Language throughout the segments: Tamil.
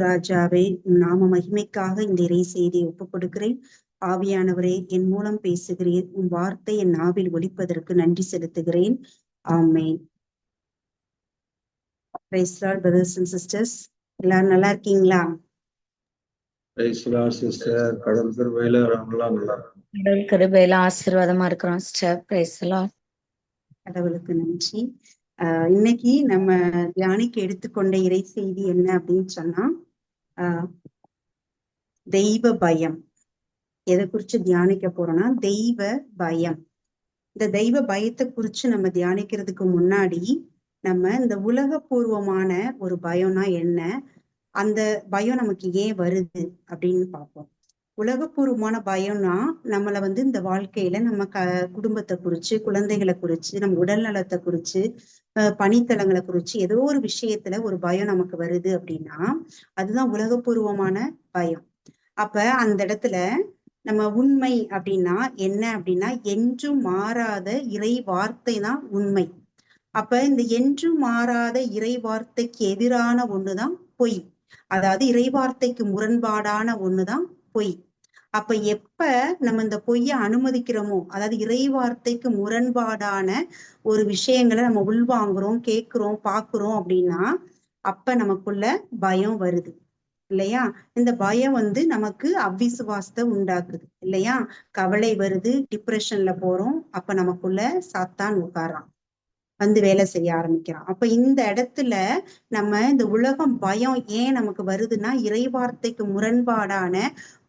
ராஜாவே, நாம மகிமைக்காக இந்த இறை செய்தியை ஒப்புக் கொடுக்கிறேன். ஆவியானவரே, என் மூலம் பேசுகிறேன். உன் வார்த்தை என் நாவில் ஒலிப்பதற்கு நன்றி செலுத்துகிறேன். ஆமென். Praise Lord brothers and sisters, எல்லாரும் நல்லா இருக்கீங்களா? Praise Lord sister. கடவுள் கிருபையில நாமெல்லாம் நல்லா இருக்கோம். கடவுள் கிருபையில ஆசீர்வாதமா இருக்கிறோம் சிஸ்டர். Price Lord. கடவுளுக்கு நன்றி. இன்னைக்கு நம்ம தியானிக்க எடுத்துக்கொண்ட இறை செய்தி என்ன அப்படின்னு சொன்னா, தெய்வ பயம். எதை குறிச்சு தியானிக்க போறோம்னா தெய்வ பயம். இந்த தெய்வ பயத்தை குறிச்சு நம்ம தியானிக்கிறதுக்கு முன்னாடி நம்ம இந்த உலகபூர்வமான ஒரு பயம்னா என்ன, அந்த பயம் நமக்கு ஏன் வருது அப்படின்னு பார்ப்போம். உலகபூர்வமான பயம்னா நம்மள இந்த வாழ்க்கையில நம்ம குடும்பத்தை குறிச்சு, குழந்தைகளை குறிச்சு, நம்ம உடல் நலத்தை குறிச்சு, பணித்தளங்களை குறிச்சு ஏதோ ஒரு விஷயத்துல ஒரு பயம் நமக்கு வருது அப்படின்னா அதுதான் உலகபூர்வமான பயம். அப்ப அந்த இடத்துல நம்ம உண்மை அப்படின்னா என்ன அப்படின்னா, என்றும் மாறாத இறை வார்த்தை தான் உண்மை. அப்ப இந்த என்றும் மாறாத இறை வார்த்தைக்கு எதிரான ஒண்ணுதான் பொய். அதாவது இறை வார்த்தைக்கு முரண்பாடான ஒண்ணுதான் பொய். அப்ப எப்ப நம்ம இந்த பொய்யை அனுமதிக்கிறோமோ, அதாவது இறை வார்த்தைக்கு முரண்பாடான ஒரு விஷயங்களை நம்ம உள்வாங்குறோம், கேட்கிறோம், பாக்குறோம் அப்படின்னா அப்ப நமக்குள்ள பயம் வருது இல்லையா? இந்த பயம் நமக்கு அவ்விசுவாசத்தை உண்டாக்குது இல்லையா? கவலை வருது, டிப்ரெஷன்ல போறோம். அப்ப நமக்குள்ள சாத்தான் உட்காரான், வேலை செய்ய ஆரம்பிக்கிறான். அப்ப இந்த இடத்துல நம்ம இந்த உலகம் பயம் ஏன் நமக்கு வருதுன்னா, இறை வார்த்தைக்கு முரண்பாடான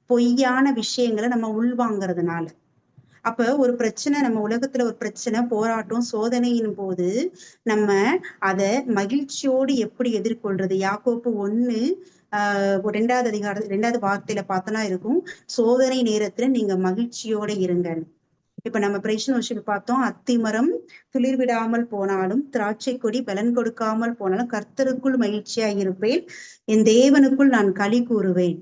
பொய்யான விஷயங்களை நம்ம உள்வாங்கிறதுனால. அப்ப ஒரு பிரச்சனை, நம்ம உலகத்துல ஒரு பிரச்சனை, போராட்டம், சோதனையின் போது நம்ம அதை மகிழ்ச்சியோடு எப்படி எதிர்கொள்றது? யாக்கோப்பு 1 2வது அதிகாரம் 2வது வார்த்தையில பார்த்தனா இருக்கும், சோதனை நேரத்துல நீங்க மகிழ்ச்சியோட இருங்க. இப்ப நம்ம பிரேஷன் வர்ஷிப் பார்த்தோம், அத்திமரம் துளிர் விடாமல் போனாலும், திராட்சை கொடி பலன் கொடுக்காமல் போனாலும் கர்த்தருக்குள் மகிழ்ச்சியா இருப்பேன், என் தேவனுக்குள் நான் களி கூறுவேன்.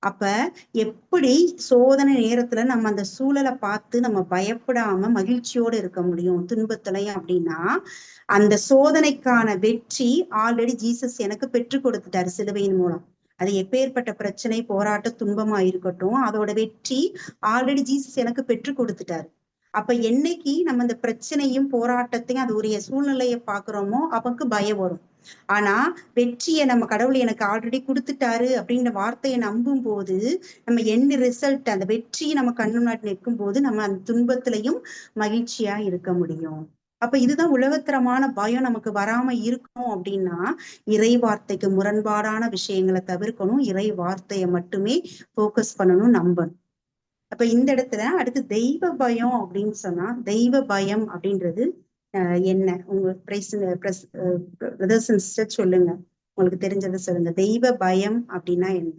அப்ப எப்படி சோதனை நேரத்துல நம்ம அந்த சூழலை பார்த்து நம்ம பயப்படாம மகிழ்ச்சியோட இருக்க முடியும் துன்பத்துலையும் அப்படின்னா, அந்த சோதனைக்கான வெற்றி ஆல்ரெடி ஜீசஸ் எனக்கு பெற்று கொடுத்துட்டாரு சிலுவையின் மூலம். அது எப்பேற்பட்ட பிரச்சனை, போராட்ட, துன்பமா இருக்கட்டும், அதோட வெற்றி ஆல்ரெடி ஜீசஸ் எனக்கு பெற்று கொடுத்துட்டாரு. அப்ப என்னைக்கு நம்ம இந்த பிரச்சனையும் போராட்டத்தையும் அது உரிய சூழ்நிலையை பாக்குறோமோ அப்பக்கு பயம் வரும். ஆனா வெற்றியை நம்ம கடவுள் எனக்கு ஆல்ரெடி கொடுத்துட்டாரு அப்படின்ற வார்த்தையை நம்பும் போது, நம்ம எந்த ரிசல்ட், அந்த வெற்றி நம்ம கண்ணு முன்னாடி நிற்கும் போது நம்ம அந்த துன்பத்திலையும் மகிழ்ச்சியா இருக்க முடியும். அப்ப இதுதான் உலகத்தரமான பயம் நமக்கு வராம இருக்கணும் அப்படின்னா, இறை வார்த்தைக்கு முரண்பாடான விஷயங்களை தவிர்க்கணும், இறை வார்த்தையை மட்டுமே போக்கஸ் பண்ணணும், நம்பணும். அப்ப இந்த இடத்துல அடுத்து தெய்வ பயம் அப்படின்னு சொன்னா, தெய்வ பயம் அப்படின்றது என்ன? உங்க பிரதர்ஸ் அண்ட் சிஸ்டர் சொல்லுங்க, உங்களுக்கு தெரிஞ்சதை சொல்லுங்க. தெய்வ பயம் அப்படின்னா என்ன?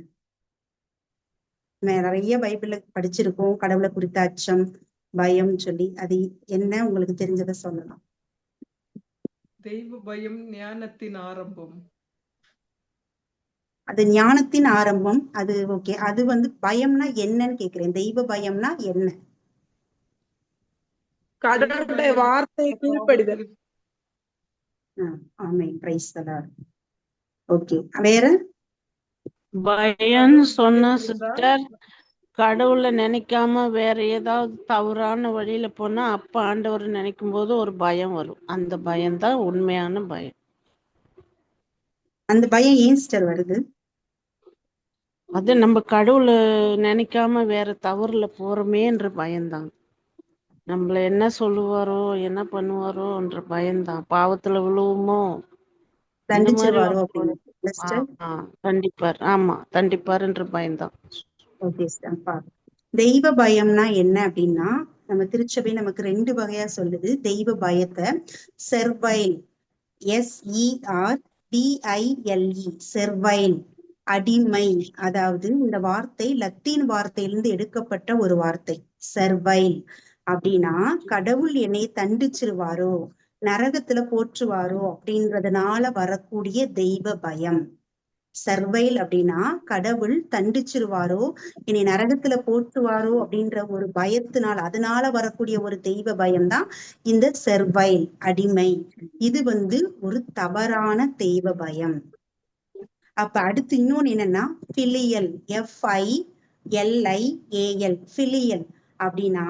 நிறைய பைபிள்ல படிச்சிருக்கோம், கடவுளை குறித்த அச்சம், பயம் சொல்லி. அது என்ன உங்களுக்கு தெரிஞ்சதை சொல்லலாம். தெய்வ பயம் ஞானத்தின் ஆரம்பம். அது ஞானத்தின் ஆரம்பம். அது ஓகே. அது பயம்னா என்னன்னு கேக்குறேன். தெய்வ பயம்னா என்ன? கடவுளுடைய வார்த்தையை கீழ்ப்படிதல். ஆமென். Praise the Lord. ஓகே, வேற? பயம் சொன்ன சிஸ்டர், கடவுளை நினைக்காம வேற ஏதாவது தவறான வழியில போனா அப்ப ஆண்டவர் நினைக்கும் போது ஒரு பயம் வரும். அந்த பயம்தான் உண்மையான பயம். அந்த பயம் ஏன் சிஸ்டர் வருது? அது நம்ம கடவுளை நினைக்காம வேற தவறுல போறோமேன்ற பயம்தான். நம்மள என்ன சொல்லுவாரோ, என்ன பண்ணுவாரோன்ற பயம்தான். பாவத்துல விழுவோமோ, தண்டிச்சிருவாரோ தண்டிப்பார். ஆமா, தண்டிப்பாருன்ற பயம்தான். தெய்வ பயம்னா என்ன அப்படின்னா, நம்ம திருச்சபை நமக்கு 2 வகையா சொல்லுது தெய்வ பயத்தை. செர்வைல், SERVILE, செர்வைல், அடிமை. அதாவது இந்த வார்த்தை லத்தீன் வார்த்தையிலிருந்து எடுக்கப்பட்ட ஒரு வார்த்தை. செர்வைல் அப்படின்னா, கடவுள் என்னை தண்டிச்சிருவாரோ, நரகத்துல போற்றுவாரோ அப்படின்றதுனால வரக்கூடிய தெய்வ பயம். செர்வைல் அப்படின்னா, கடவுள் தண்டிச்சிருவாரோ, என்னை நரகத்துல போற்றுவாரோ அப்படின்ற ஒரு பயத்தினால், அதனால வரக்கூடிய ஒரு தெய்வ பயம்தான் இந்த செர்வைல், அடிமை. இது ஒரு தவறான தெய்வ பயம். அப்ப அடுத்து இன்னொன்னு என்னன்னா பிலியல், FILIAL, பிலியல் அப்படின்னா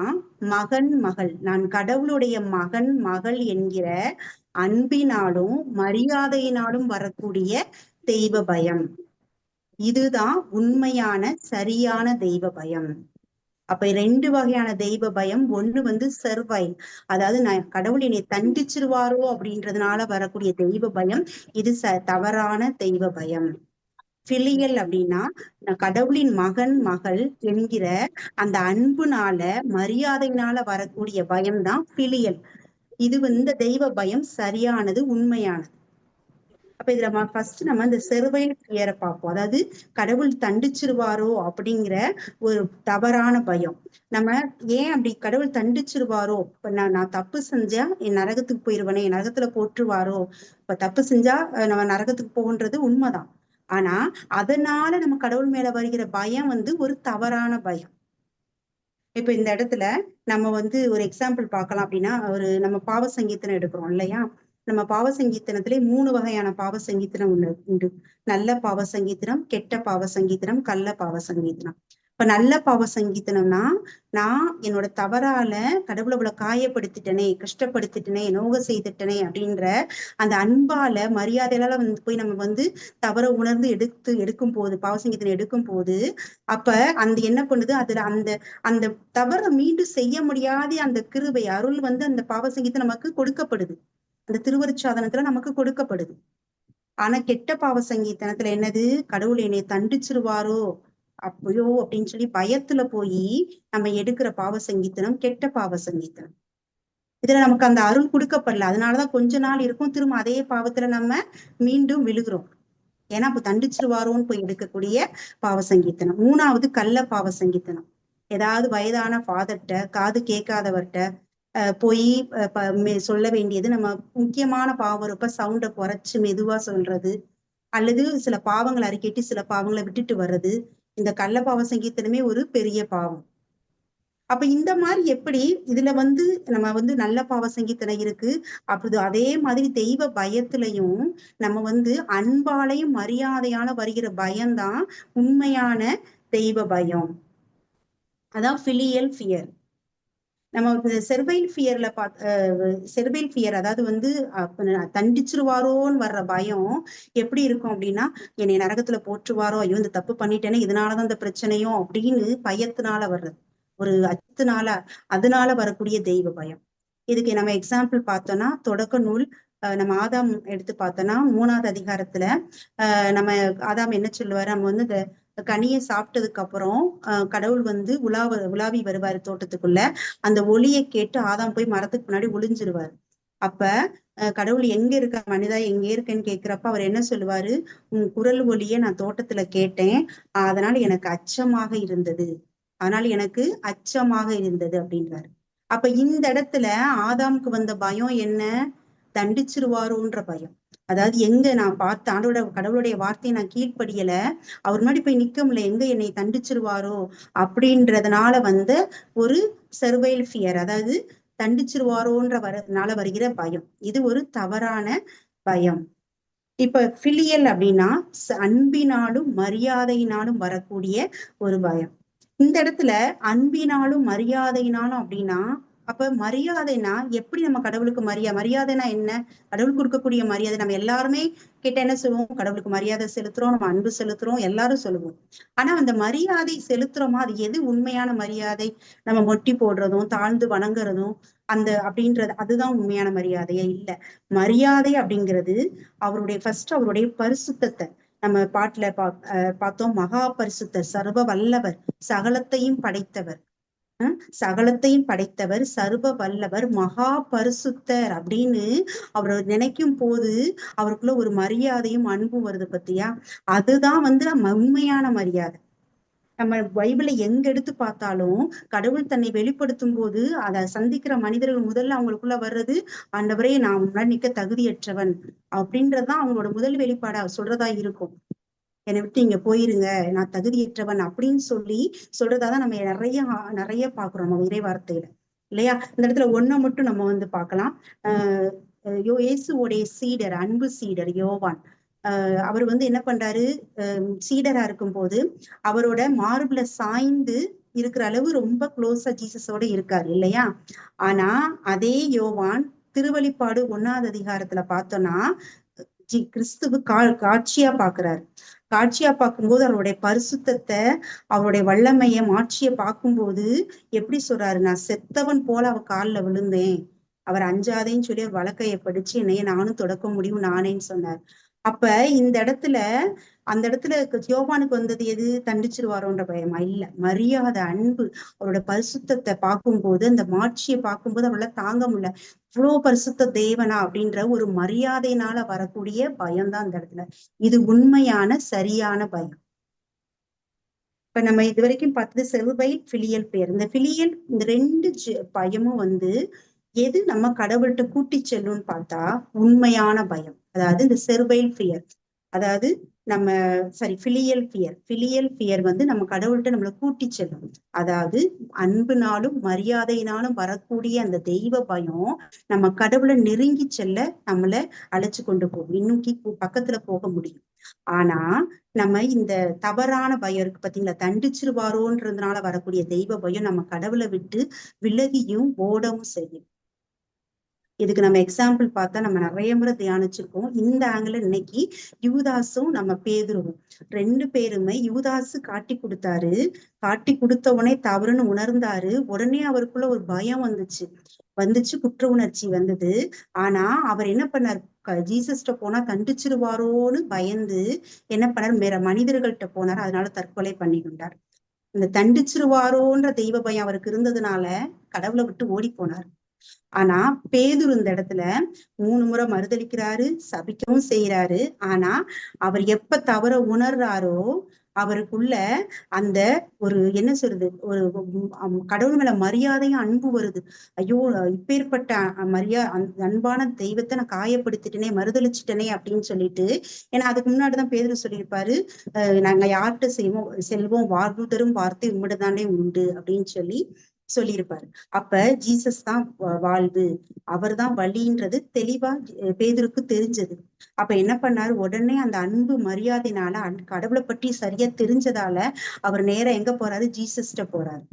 மகன் மகள். நான் கடவுளுடைய மகன் மகள் என்கிற அன்பினாலும் மரியாதையினாலும் வரக்கூடிய தெய்வ பயம். இதுதான் உண்மையான சரியான தெய்வ பயம். அப்ப 2 வகையான தெய்வ பயம். ஒண்ணு சர்வைல், அதாவது நான் கடவுள் என்னை தண்டிச்சிருவாரோ அப்படின்றதுனால வரக்கூடிய தெய்வ பயம். இது தவறான தெய்வ பயம். பிலியல் அப்படின்னா நான் கடவுளின் மகன் மகள் என்கிற அந்த அன்புனால மரியாதையினால வரக்கூடிய பயம்தான் பிலியல். இது இந்த தெய்வ பயம் சரியானது, உண்மையானது. அப்ப இதுல ஃபர்ஸ்ட் நம்ம இந்த செர்வைல் ஃபியரை பார்ப்போம். அதாவது கடவுள் தண்டிச்சிருவாரோ அப்படிங்கிற ஒரு தவறான பயம். நம்ம ஏன் அப்படி கடவுள் தண்டிச்சிருவாரோ, இப்ப நான் தப்பு செஞ்சா என் நரகத்துக்கு போயிருவனே, என் நரகத்துல போட்டுருவாரோ. இப்ப தப்பு செஞ்சா நம்ம நரகத்துக்கு போகுன்றது உண்மைதான். ஆனா அதனால நம்ம கடவுள் மேல வருகிற பயம் ஒரு தவறான பயம். இப்ப இந்த இடத்துல நம்ம ஒரு எக்ஸாம்பிள் பார்க்கலாம். அப்படின்னா நம்ம பாவ சங்கீதனம் எடுக்கிறோம் இல்லையா? நம்ம பாவ சங்கீதனத்திலே 3 வகையான பாவ சங்கீதனம் உண்டு. நல்ல பாவ சங்கீதனம், கெட்ட பாவ சங்கீதனம், கள்ள பாவ சங்கீதனம். இப்ப நல்ல பாவ சங்கீதனம்னா நான் என்னோட தவறால கடவுளை இவ்வளவு காயப்படுத்திட்டனே, கஷ்டப்படுத்திட்டனே, நோக செய்துட்டனே அப்படின்ற அந்த அன்பால மரியாதையால போய் நம்ம தவற உணர்ந்து எடுக்கும் போது, பாவ சங்கீதனம் எடுக்கும் போது, அப்ப அந்த என்ன பண்ணுது, அதுல அந்த தவறை மீண்டும் செய்ய முடியாத அந்த கிருபை அருள் அந்த பாவ சங்கீதம் நமக்கு கொடுக்கப்படுது. அந்த திருவருட்சாதனத்துல நமக்கு கொடுக்கப்படுது. ஆனா கெட்ட பாவ சங்கீதனத்துல என்னது, கடவுள் என்னை தண்டிச்சிருவாரோ அப்பயோ அப்படின்னு சொல்லி பயத்துல போய் நம்ம எடுக்கிற பாவ சங்கீதனம் கெட்ட பாவ சங்கீதனம். இதுல நமக்கு அந்த அருள் கொடுக்கப்படல. அதனாலதான் கொஞ்ச நாள் இருக்கும், திரும்ப அதே பாவத்துல நம்ம மீண்டும் விழுகிறோம். ஏன்னா அப்ப தண்டிச்சிருவாரோன்னு போய் எடுக்கக்கூடிய பாவ சங்கீதனம். 3வது கள்ள பாவ சங்கீதனம். ஏதாவது வயதான ஃபாதர்கிட்ட, காது கேட்காதவர்கிட்ட போய் சொல்ல வேண்டியது, நம்ம முக்கியமான பாவம் இருப்ப சவுண்டை குறைச்சு மெதுவா சொல்றது, அல்லது சில பாவங்களை அறிக்கிட்டு சில பாவங்களை விட்டுட்டு வர்றது. இந்த கள்ள பாவ சங்கீதனமே ஒரு பெரிய பாவம். அப்ப இந்த மாதிரி எப்படி இதுல நம்ம நல்ல பாவ சங்கீதனம் இருக்கு. அப்படி அதே மாதிரி தெய்வ பயத்திலையும் நம்ம அன்பாலையும் மரியாதையால வருகிற பயம்தான் உண்மையான தெய்வ பயம். அதான் பிலியல் ஃபியர். நம்ம செர்வைல் ஃபியர்ல செர்வைல் ஃபியர், அதாவது தண்டிச்சிருவாரோன்னு வர்ற பயம் எப்படி இருக்கும் அப்படின்னா, என்னை நரகத்துல போற்றுவாரோ, ஐயோ இந்த தப்பு பண்ணிட்டேன்னு இதனாலதான் இந்த பிரச்சனையோ அப்படின்னு பயத்தினால வர்றது, ஒரு அச்சத்தினால, அதனால வரக்கூடிய தெய்வ பயம். இதுக்கு நம்ம எக்ஸாம்பிள் பார்த்தோம்னா தொடக்க நூல் நம்ம ஆதாம் எடுத்து பார்த்தோம்னா 3வது அதிகாரத்துல நம்ம ஆதாம் என்ன சொல்லுவாரு, நம்ம இந்த கனியை சாப்பிட்டதுக்கு அப்புறம் கடவுள் உலாவி வருவாரு தோட்டத்துக்குள்ள. அந்த ஒளியை கேட்டு ஆதாம் போய் மரத்துக்கு முன்னாடி ஒளிஞ்சிருவாரு. அப்ப கடவுள் எங்க இருக்க, மனிதா எங்க இருக்கேன்னு கேட்கிறப்ப அவர் என்ன சொல்லுவாரு, உன் குரல் ஒலியை நான் தோட்டத்துல கேட்டேன், அதனால எனக்கு அச்சமாக இருந்தது, அப்படின்றாரு. அப்ப இந்த இடத்துல ஆதாமுக்கு வந்த பயம் என்ன, தண்டிச்சிருவாரோன்ற பயம். அதாவது எங்க நான் பார்த்த கடவுளுடைய வார்த்தையை நான் கீழ்ப்படியல, அவர் முன்னாடி போய் நிக்க முடியல, எங்க என்னை தண்டிச்சிருவாரோ அப்படின்றதுனால ஒரு செர்வைல் ஃபியர், அதாவது தண்டிச்சிருவாரோன்றனால வருகிற பயம். இது ஒரு தவறான பயம். இப்ப பிலியல் அப்படின்னா அன்பினாலும் மரியாதையினாலும் வரக்கூடிய ஒரு பயம். இந்த இடத்துல அன்பினாலும் மரியாதையினாலும் அப்படின்னா, அப்ப மரியாதைனா எப்படி நம்ம கடவுளுக்கு மரியாதைனா என்ன, கடவுள் கொடுக்கக்கூடிய மரியாதை. நம்ம எல்லாருமே கேட்ட என்ன சொல்லுவோம், கடவுளுக்கு மரியாதை செலுத்துறோம், நம்ம அன்பு செலுத்துறோம், எல்லாரும் சொல்லுவோம். ஆனா அந்த மரியாதை செலுத்துறோமா, அது எது உண்மையான மரியாதை? நம்ம மொட்டி போடுறதும் தாழ்ந்து வணங்குறதும் அப்படின்றது அதுதான் உண்மையான மரியாதையே இல்ல. மரியாதை அப்படிங்கிறது அவருடைய பரிசுத்தத்தை நம்ம பாட்டுல பார்த்தோம். மகா பரிசுத்தர், சர்வ வல்லவர், சகலத்தையும் படைத்தவர், சர்வ வல்லவர், மகா பரிசுத்தர் அப்படின்னு அவரை நினைக்கும் போது அவருக்குள்ள ஒரு மரியாதையும் அன்பும் வருது பத்தியா. அதுதான் நம்ம உண்மையான மரியாதை. நம்ம பைபிளை எங்க எடுத்து பார்த்தாலும் கடவுள் தன்னை வெளிப்படுத்தும் போது அதை சந்திக்கிற மனிதர்கள் முதல்ல அவங்களுக்குள்ள வர்றது, ஆண்டவரே நான் முன்னாடி நிக்க தகுதியற்றவன் அப்படின்றதுதான் அவங்களோட முதல் வெளிப்பாடா சொல்றதா இருக்கும். என்னை விட்டு இங்க போயிருங்க, நான் தகுதியற்றவன் அப்படின்னு சொல்றதாதான் நம்ம நிறைய பாக்குறோம் நம்ம இறை வார்த்தையில இல்லையா. இந்த இடத்துல ஒன்ன மட்டும் நம்ம பார்க்கலாம். இயேசுவோடைய சீடர், அன்பு சீடர் யோவான், அவர் வந்து என்ன பண்றாரு, சீடரா இருக்கும்போது அவரோட மார்புல சாய்ந்து இருக்கிற அளவு ரொம்ப க்ளோஸா ஜீசஸோட இருக்காரு இல்லையா? ஆனா அதே யோவான் திருவெளிப்பாடு 1வது அதிகாரத்துல பார்த்தோம்னா கிறிஸ்துவ காட்சியா பாக்குறாரு. காட்சியா பார்க்கும்போது அவருடைய பரிசுத்தத்தை, அவருடைய வல்லமைய, மாட்சியை பார்க்கும்போது எப்படி சொல்றாரு, நான் செத்தவன் போல அவ காலில் விழுந்தேன், அவர் அஞ்சாதேன்னு சொல்லி வழக்கைய படிச்சு என்னைய நானும் தொடக்க முடியும் நானேன்னு சொன்னார். அப்ப இந்த இடத்துல அந்த இடத்துல யோவானுக்கு வந்தது எது, தண்டிச்சிருவாரோன்ற பயமா? இல்ல, மரியாதை, அன்பு, அவரோட பரிசுத்தத்தை பார்க்கும்போது, அந்த மாட்சியை பார்க்கும்போது அவளால தாங்க முடியல. இவ்வளவு பரிசுத்த தேவனா அப்படின்ற ஒரு மரியாதையினால வரக்கூடிய பயம்தான் அந்த இடத்துல. இது உண்மையான சரியான பயம். இப்ப நம்ம இது வரைக்கும் பார்த்தது செர்வைல், பிலியல் பேர். இந்த பிலியல், இந்த 2 பயமும் வந்து எது நம்ம கடவுள்கிட்ட கூட்டி செல்லும்னு பார்த்தா உண்மையான பயம். அதாவது இந்த செர்வைல் ஃபியர், அதாவது நம்ம பிலியல் ஃபியர் வந்து நம்ம கடவுள்கிட்ட நம்மளை கூட்டி செல்லும். அதாவது அன்புனாலும் மரியாதையினாலும் வரக்கூடிய அந்த தெய்வ பயம் நம்ம கடவுளை நெருங்கி செல்ல நம்மளை அழைச்சு கொண்டு போகும், இன்னும் பக்கத்துல போக முடியும். ஆனா நம்ம இந்த தவறான பயம் இருக்கு பாத்தீங்களா, தண்டிச்சிருவாரோன்றதுனால வரக்கூடிய தெய்வ பயம் நம்ம கடவுளை விட்டு விலகியும் ஓடவும் செய்யும். இதுக்கு நம்ம எக்ஸாம்பிள் பார்த்தா நம்ம நிறைய முறை தியானிச்சிருக்கோம். இந்த ஆங்கிள் இன்னைக்கு யூதாசும் நம்ம பேதுருவும் 2 பேருமே, யூதாசு காட்டி கொடுத்தாரு, காட்டி கொடுத்த உடனே தவறுன்னு உணர்ந்தாரு. உடனே அவருக்குள்ள ஒரு பயம் வந்துச்சு, குற்ற உணர்ச்சி வந்தது. ஆனா அவர் என்ன பண்ணார், ஜீசஸ்ட போனா தண்டிச்சிருவாரோன்னு பயந்து என்ன பண்ணார், வேற மனிதர்கள்ட்ட போனார். அதனால தற்கொலை பண்ணி கொண்டார். இந்த தண்டிச்சிருவாரோன்ற தெய்வ பயம் அவருக்கு இருந்ததுனால கடவுளை விட்டு ஓடி போனார். ஆனா பேதுரு இந்த இடத்துல 3 முறை மறுதளிக்கிறாரு, சபிக்கவும் செய்யறாரு. ஆனா அவர் எப்ப தவற உணர்றாரோ அவருக்குள்ள அந்த ஒரு என்ன சொல்றது, ஒரு கடவுள் மேல மரியாதையும் அன்பு வருது. ஐயோ, இப்பேற்பட்ட அன்பான தெய்வத்தை நான் காயப்படுத்திட்டேனே, மறுதளிச்சிட்டனே அப்படின்னு சொல்லிட்டு. ஏன்னா அதுக்கு முன்னாடிதான் பேதுரு சொல்லியிருப்பாரு, நாங்க யார்கிட்ட செல்வோம், வாழ்வு தரும் வார்த்தை உம்மிடதானே உண்டு அப்படின்னு சொல்லியிருப்பாரு. அப்ப ஜீசஸ் தான் வாழ்வு, அவர் தான் வழின்றது தெளிவா பேதுருக்கு தெரிஞ்சது. அப்ப என்ன பண்ணாரு, உடனே அந்த அன்பு மரியாதைனால கடவுளை பற்றி சரியா தெரிஞ்சதால அவர் நேரா எங்க போறாரு, ஜீசஸ்ட போறாரு.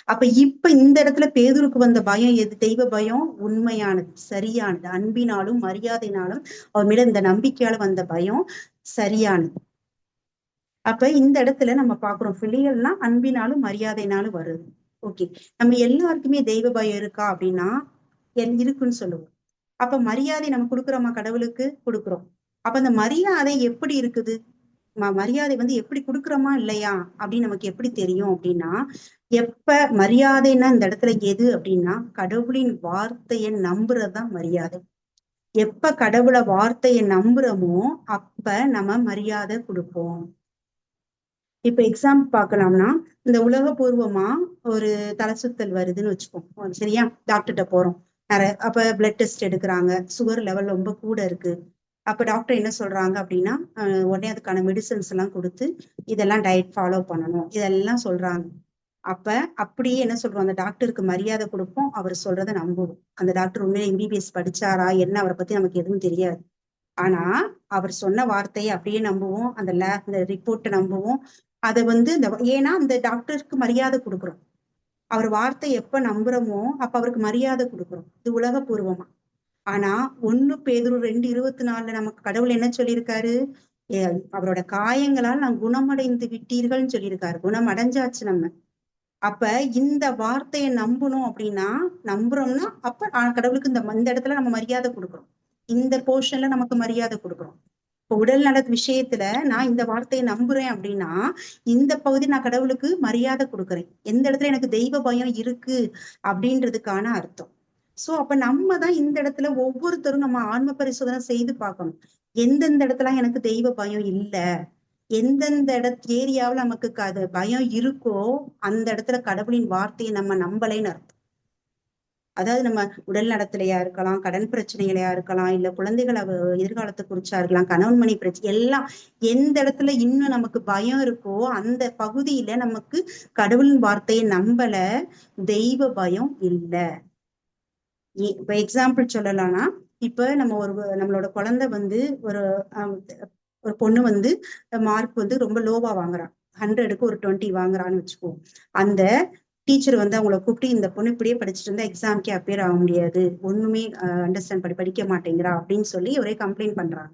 அப்ப இப்ப இந்த இடத்துல பேதுருக்கு வந்த பயம் எது, தெய்வ பயம் உண்மையானது, சரியானது, அன்பினாலும் மரியாதைனாலும் அவர் மேல இந்த நம்பிக்கையால வந்த பயம் சரியானது. அப்ப இந்த இடத்துல நம்ம பாக்குறோம், பிலியல்னா அன்பினாலும் மரியாதைனாலும் வருது. ஓகே, நம்ம எல்லாருக்குமே தெய்வ பயம் இருக்கா அப்படின்னா இருக்குன்னு சொல்லுவோம். அப்ப மரியாதை நம்ம கொடுக்குறோமா, கடவுளுக்கு கொடுக்குறோம். அப்ப அந்த மரியாதை எப்படி இருக்குது, மரியாதை வந்து எப்படி கொடுக்குறோமா இல்லையா அப்படின்னு நமக்கு எப்படி தெரியும் அப்படின்னா, எப்ப மரியாதைன்னா இந்த இடத்துல எது அப்படின்னா, கடவுளின் வார்த்தையை நம்புறதுதான் மரியாதை. எப்ப கடவுளை வார்த்தையை நம்புறோமோ அப்ப நம்ம மரியாதை கொடுப்போம். இப்ப எக்ஸாம்பிள் பார்க்கலாம்னா, இந்த உலகபூர்வமா ஒரு தலை சுத்தல் வருதுன்னு வச்சுப்போம், சரியா? டாக்டர்கிட்ட போறோம், அப்ப பிளட் டெஸ்ட் எடுக்கிறாங்க, சுகர் லெவல் ரொம்ப கூட இருக்கு. அப்ப டாக்டர் என்ன சொல்றாங்க அப்படின்னா, உடனே அதுக்கான மெடிசன்ஸ் எல்லாம் கொடுத்து இதெல்லாம் டயட் ஃபாலோ பண்ணணும் இதெல்லாம் சொல்றாங்க. அப்ப அப்படியே என்ன சொல்றோம், அந்த டாக்டருக்கு மரியாதை கொடுப்போம், அவர் சொல்றதை நம்புவோம். அந்த டாக்டர் உண்மையில MBBS படிச்சாரா என்ன, அவரை பத்தி நமக்கு எதுவும் தெரியாது. ஆனா அவர் சொன்ன வார்த்தையை அப்படியே நம்புவோம், அந்த ரிப்போர்ட்டை நம்புவோம். அதை வந்து ஏன்னா அந்த டாக்டருக்கு மரியாதை கொடுக்குறோம். அவர் வார்த்தை எப்ப நம்புறோமோ அப்ப அவருக்கு மரியாதை கொடுக்குறோம். இது உலகபூர்வமா. ஆனா 1 பேதுரு 2:24 நமக்கு கடவுள் என்ன சொல்லியிருக்காரு, அவரோட காயங்களால் நான் குணமடைந்து விட்டீர்கள்னு சொல்லியிருக்காரு. குணம் அடைஞ்சாச்சு நம்ம. அப்ப இந்த வார்த்தையை நம்பணும் அப்படின்னா, நம்புறோம்னா அப்ப கடவுளுக்கு இந்த இடத்துல நம்ம மரியாதை கொடுக்குறோம், இந்த போர்ஷன்ல நமக்கு மரியாதை கொடுக்குறோம். இப்ப உடல் நல விஷயத்துல நான் இந்த வார்த்தையை நம்புறேன் அப்படின்னா, இந்த பகுதி நான் கடவுளுக்கு மரியாதை கொடுக்குறேன். எந்த இடத்துல எனக்கு தெய்வ பயம் இருக்கு அப்படின்றதுக்கான அர்த்தம். சோ அப்ப நம்ம தான் இந்த இடத்துல ஒவ்வொருத்தரும் நம்ம ஆன்ம பரிசோதனை செய்து பார்க்கணும். எந்தெந்த இடத்துல எனக்கு தெய்வ பயம் இல்ல, எந்தெந்த ஏரியாவில் நமக்கு அது பயம் இருக்கோ அந்த இடத்துல கடவுளின் வார்த்தையை நம்ம நம்பலைன்னு அர்த்தம். அதாவது நம்ம உடல் நலத்திலையா இருக்கலாம், கடன் பிரச்சனைகளையா இருக்கலாம், இல்ல குழந்தைகளை எதிர்காலத்தை குறிச்சா இருக்கலாம், கணவன் மணி பிரச்சனை எல்லாம், எந்த இடத்துல இன்னும் நமக்கு பயம் இருக்கோ அந்த பகுதியில நமக்கு கடவுளின் வார்த்தையை நம்பல, தெய்வ பயம் இல்ல. இப்ப எக்ஸாம்பிள் சொல்லலாம்னா, இப்ப நம்ம நம்மளோட குழந்தை வந்து ஒரு ஒரு பொண்ணு வந்து மார்க் வந்து ரொம்ப லோவா வாங்குறான், 100க்கு ஒரு 20 வாங்குறான்னு வச்சுக்கோ. அந்த டீச்சர் வந்து அவங்கள கூப்பிட்டு, இந்த பொண்ணு இப்படியே படிச்சுட்டு இருந்தா எக்ஸாம்க்கே அப்பியர் ஆக முடியாது, ஒண்ணுமே அண்டர்ஸ்டாண்ட் படிக்க மாட்டேங்கிறா அப்படின்னு சொல்லி ஒரே கம்ப்ளைண்ட் பண்றாங்க.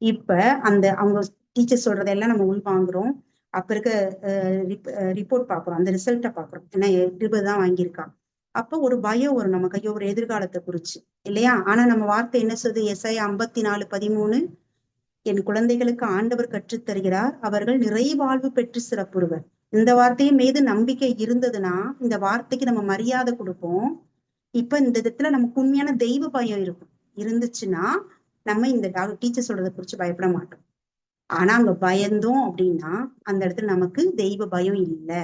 இப்ப அந்த அவங்க டீச்சர் சொல்றதெல்லாம் நம்ம உள் வாங்குறோம். அப்ப இருக்க ரிப்போர்ட் பாக்குறோம், அந்த ரிசல்ட்டை பாக்குறோம், ஏன்னா 20 தான் வாங்கியிருக்கான். அப்ப ஒரு பயம் வரும் நமக்கு, ஐயோ ஒரு எதிர்காலத்தை குறிச்சு இல்லையா? ஆனா நம்ம வார்த்தை என்ன சொல்லுது? எஸ்ஐயா 54:13, என் குழந்தைகளுக்கு ஆண்டவர் கற்றுத் தருகிறார், அவர்கள் நிறைவாழ்வு பெற்று சிறப்புறுவர். இந்த வார்த்தையின் மீது நம்பிக்கை இருந்ததுன்னா இந்த வார்த்தைக்கு நம்ம மரியாதை கொடுப்போம். இப்ப இந்த இடத்துல நமக்கு உண்மையான தெய்வ பயம் இருக்கும் இருந்துச்சுன்னா நம்ம இந்த டீச்சர் சொல்றதை குறிச்சு பயப்பட மாட்டோம். ஆனா அங்க பயந்தோம் அப்படின்னா அந்த இடத்துல நமக்கு தெய்வ பயம் இல்லை,